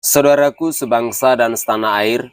Saudaraku sebangsa dan setanah air,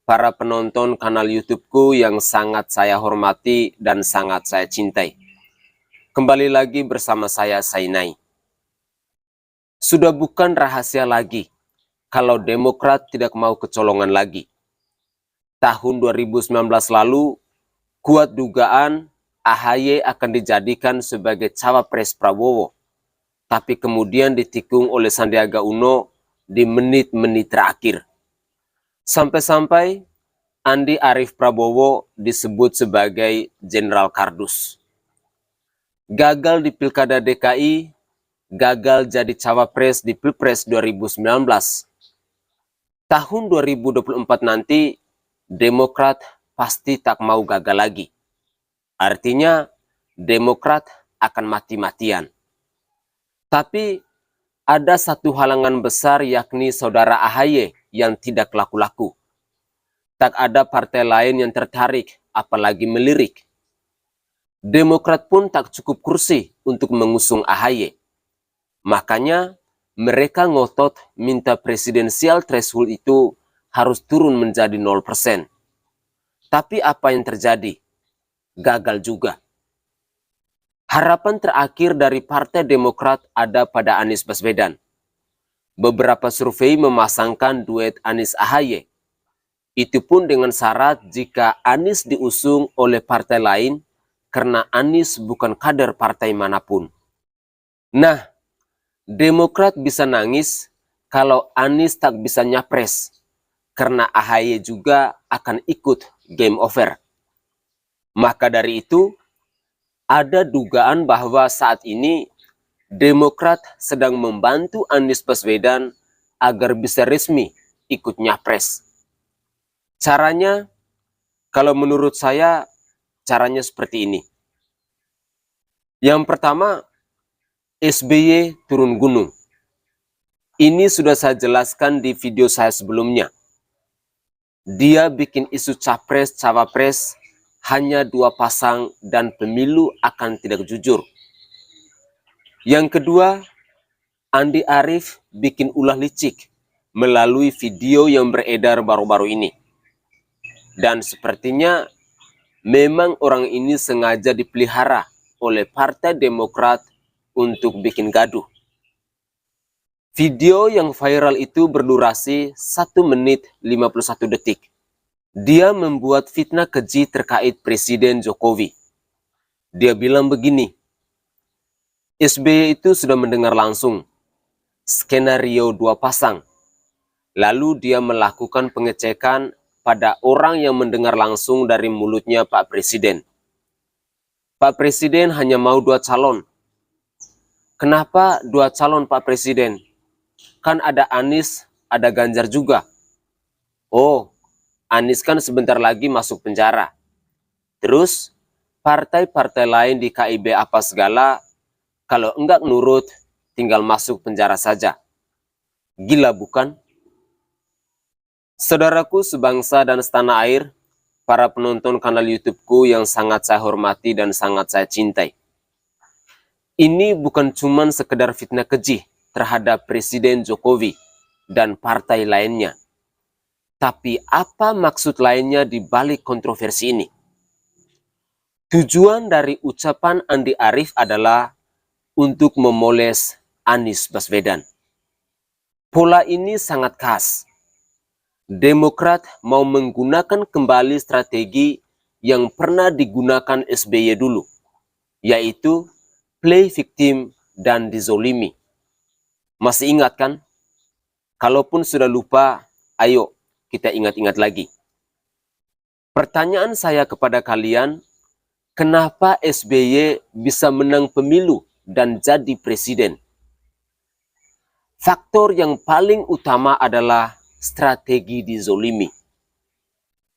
para penonton kanal YouTube-ku yang sangat saya hormati dan sangat saya cintai. Kembali lagi bersama saya, Sainai. Sudah bukan rahasia lagi kalau Demokrat tidak mau kecolongan lagi. Tahun 2019 lalu, kuat dugaan AHY akan dijadikan sebagai cawapres Prabowo. Tapi kemudian ditikung oleh Sandiaga Uno di menit-menit terakhir. Sampai-sampai Andi Arief Prabowo disebut sebagai Jenderal Kardus. Gagal di Pilkada DKI, gagal jadi cawapres di Pilpres 2019. Tahun 2024 nanti, Demokrat pasti tak mau gagal lagi. Artinya, Demokrat akan mati-matian. Tapi, ada satu halangan besar yakni saudara AHY yang tidak laku-laku. Tak ada partai lain yang tertarik, apalagi melirik. Demokrat pun tak cukup kursi untuk mengusung AHY. Makanya mereka ngotot minta presidensial threshold itu harus turun menjadi 0%. Tapi apa yang terjadi? Gagal juga. Harapan terakhir dari Partai Demokrat ada pada Anies Baswedan. Beberapa survei memasangkan duet Anies AHY. Itu pun dengan syarat jika Anies diusung oleh partai lain karena Anies bukan kader partai manapun. Nah, Demokrat bisa nangis kalau Anies tak bisa nyapres karena AHY juga akan ikut game over. Maka dari itu, ada dugaan bahwa saat ini Demokrat sedang membantu Anies Baswedan agar bisa resmi ikut nyapres. Caranya, kalau menurut saya, caranya seperti ini. Yang pertama, SBY turun gunung. Ini sudah saya jelaskan di video saya sebelumnya. Dia bikin isu capres-cawapres hanya 2 pasang dan pemilu akan tidak jujur. Yang kedua, Andi Arief bikin ulah licik melalui video yang beredar baru-baru ini. Dan sepertinya memang orang ini sengaja dipelihara oleh Partai Demokrat untuk bikin gaduh. Video yang viral itu berdurasi 1 menit 51 detik. Dia membuat fitnah keji terkait Presiden Jokowi. Dia bilang begini, SBY itu sudah mendengar langsung skenario 2 pasang. Lalu dia melakukan pengecekan pada orang yang mendengar langsung dari mulutnya Pak Presiden. Pak Presiden hanya mau 2 calon. Kenapa 2 calon Pak Presiden? Kan ada Anies, ada Ganjar juga. Oh, Anies kan sebentar lagi masuk penjara. Terus, partai-partai lain di KIB apa segala, kalau enggak nurut, tinggal masuk penjara saja. Gila bukan? Saudaraku sebangsa dan setanah air, para penonton kanal YouTube-ku yang sangat saya hormati dan sangat saya cintai. Ini bukan cuma sekedar fitnah keji terhadap Presiden Jokowi dan partai lainnya. Tapi apa maksud lainnya di balik kontroversi ini? Tujuan dari ucapan Andi Arief adalah untuk memoles Anies Baswedan. Pola ini sangat khas. Demokrat mau menggunakan kembali strategi yang pernah digunakan SBY dulu, yaitu play victim dan dizolimi. Masih ingat kan? Kalaupun sudah lupa, ayo kita ingat-ingat lagi. Pertanyaan saya kepada kalian, kenapa SBY bisa menang pemilu dan jadi presiden? Faktor yang paling utama adalah strategi dizolimi.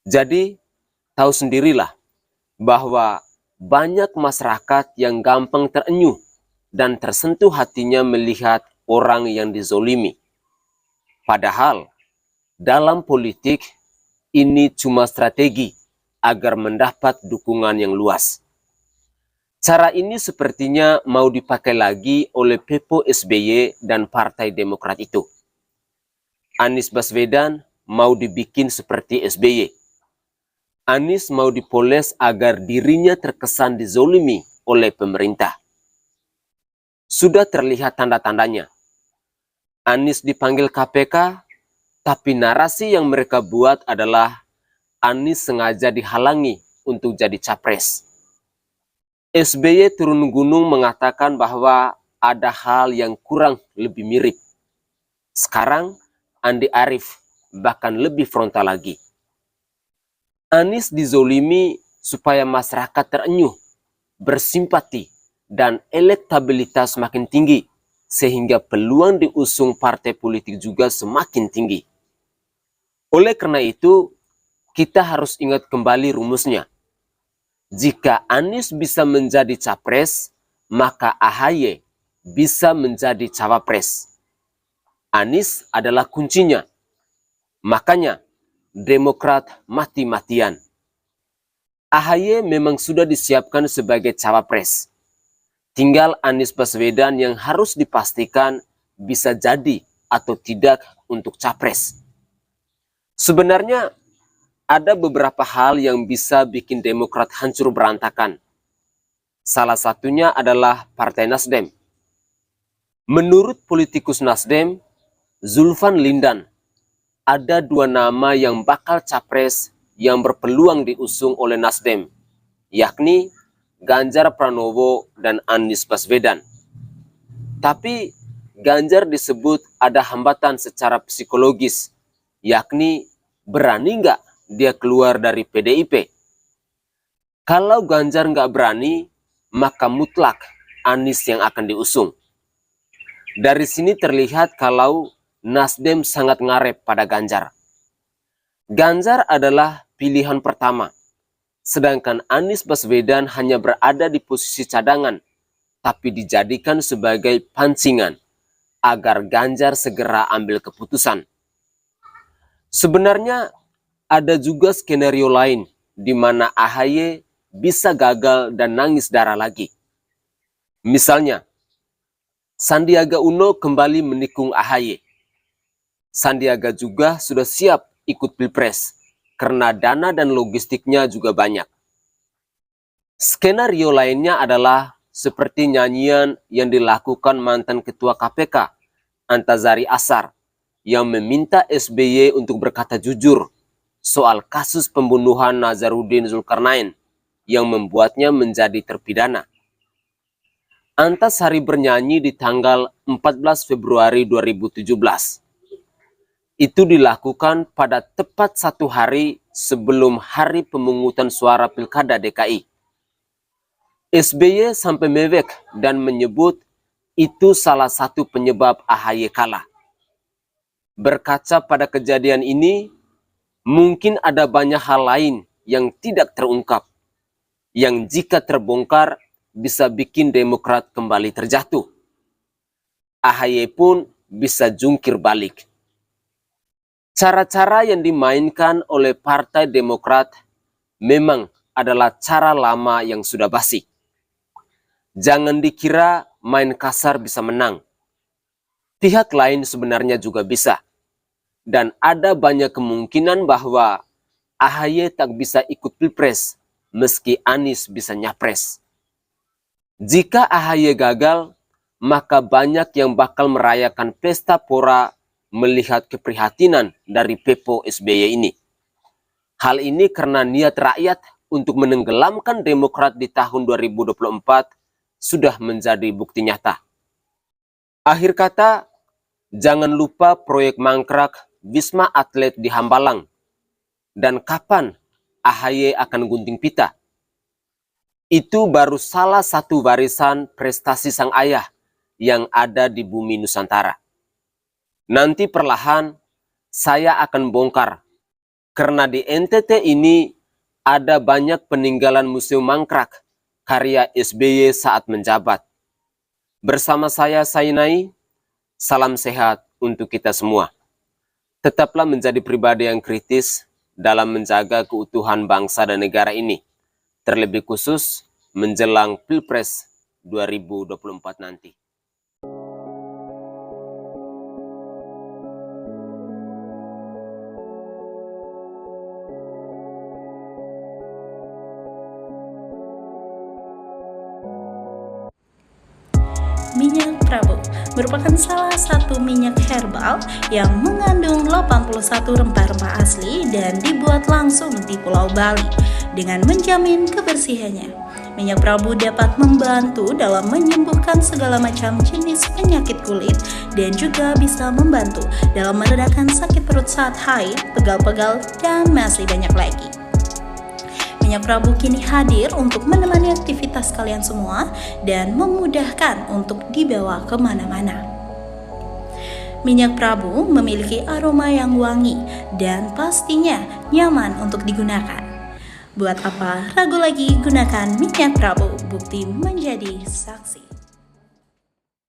Jadi, tahu sendirilah bahwa banyak masyarakat yang gampang terenyuh dan tersentuh hatinya melihat orang yang dizolimi. Padahal, dalam politik, ini cuma strategi agar mendapat dukungan yang luas. Cara ini sepertinya mau dipakai lagi oleh Pepo SBY dan Partai Demokrat itu. Anies Baswedan mau dibikin seperti SBY. Anies mau dipoles agar dirinya terkesan dizolimi oleh pemerintah. Sudah terlihat tanda-tandanya. Anies dipanggil KPK, tapi narasi yang mereka buat adalah Anies sengaja dihalangi untuk jadi capres. SBY turun gunung mengatakan bahwa ada hal yang kurang lebih mirip. Sekarang Andi Arief bahkan lebih frontal lagi. Anies dizolimi supaya masyarakat terenyuh, bersimpati, dan elektabilitas makin tinggi, sehingga peluang diusung partai politik juga semakin tinggi. Oleh karena itu, kita harus ingat kembali rumusnya. Jika Anies bisa menjadi capres, maka AHY bisa menjadi cawapres. Anies adalah kuncinya. Makanya, Demokrat mati-matian. AHY memang sudah disiapkan sebagai cawapres. Tinggal Anies Baswedan yang harus dipastikan bisa jadi atau tidak untuk capres. Sebenarnya ada beberapa hal yang bisa bikin Demokrat hancur berantakan. Salah satunya adalah Partai Nasdem. Menurut politikus Nasdem, Zulfan Lindan, ada dua nama yang bakal capres yang berpeluang diusung oleh Nasdem, yakni Ganjar Pranowo dan Anies Baswedan. Tapi Ganjar disebut ada hambatan secara psikologis, yakni berani nggak dia keluar dari PDIP. Kalau Ganjar nggak berani, maka mutlak Anies yang akan diusung. Dari sini terlihat kalau Nasdem sangat ngarep pada Ganjar. Ganjar adalah pilihan pertama, sedangkan Anies Baswedan hanya berada di posisi cadangan, tapi dijadikan sebagai pancingan agar Ganjar segera ambil keputusan. Sebenarnya ada juga skenario lain di mana AHY bisa gagal dan nangis darah lagi. Misalnya, Sandiaga Uno kembali menikung AHY. Sandiaga juga sudah siap ikut pilpres karena dana dan logistiknya juga banyak. Skenario lainnya adalah seperti nyanyian yang dilakukan mantan ketua KPK, Antasari Ashar, yang meminta SBY untuk berkata jujur soal kasus pembunuhan Nazarudin Zulkarnain yang membuatnya menjadi terpidana. Antasari bernyanyi di tanggal 14 Februari 2017. Itu dilakukan pada tepat 1 hari sebelum hari pemungutan suara Pilkada DKI. SBY sampai mewek dan menyebut itu salah satu penyebab AHY kalah. Berkaca pada kejadian ini, mungkin ada banyak hal lain yang tidak terungkap, yang jika terbongkar bisa bikin Demokrat kembali terjatuh. AHY pun bisa jungkir balik. Cara-cara yang dimainkan oleh Partai Demokrat memang adalah cara lama yang sudah basi. Jangan dikira main kasar bisa menang. Pihak lain sebenarnya juga bisa. Dan ada banyak kemungkinan bahwa AHY tak bisa ikut pilpres meski Anies bisa nyapres. Jika AHY gagal, maka banyak yang bakal merayakan pesta pora melihat keprihatinan dari Pepo SBY ini. Hal ini karena niat rakyat untuk menenggelamkan Demokrat di tahun 2024 sudah menjadi bukti nyata. Akhir kata, jangan lupa proyek mangkrak Wisma Atlet di Hambalang. Dan kapan AHY akan gunting pita? Itu baru salah satu barisan prestasi sang ayah yang ada di bumi Nusantara. Nanti perlahan saya akan bongkar, karena di NTT ini ada banyak peninggalan museum mangkrak karya SBY saat menjabat. Bersama saya Sainai, salam sehat untuk kita semua. Tetaplah menjadi pribadi yang kritis dalam menjaga keutuhan bangsa dan negara ini, terlebih khusus menjelang Pilpres 2024 nanti. Prabu merupakan salah satu minyak herbal yang mengandung 81 rempah-rempah asli dan dibuat langsung di Pulau Bali dengan menjamin kebersihannya. Minyak Prabu dapat membantu dalam menyembuhkan segala macam jenis penyakit kulit dan juga bisa membantu dalam meredakan sakit perut saat haid, pegal-pegal, dan masih banyak lagi. Minyak Prabu kini hadir untuk menemani aktivitas kalian semua dan memudahkan untuk dibawa kemana-mana. Minyak Prabu memiliki aroma yang wangi dan pastinya nyaman untuk digunakan. Buat apa ragu lagi, gunakan minyak Prabu, bukti menjadi saksi.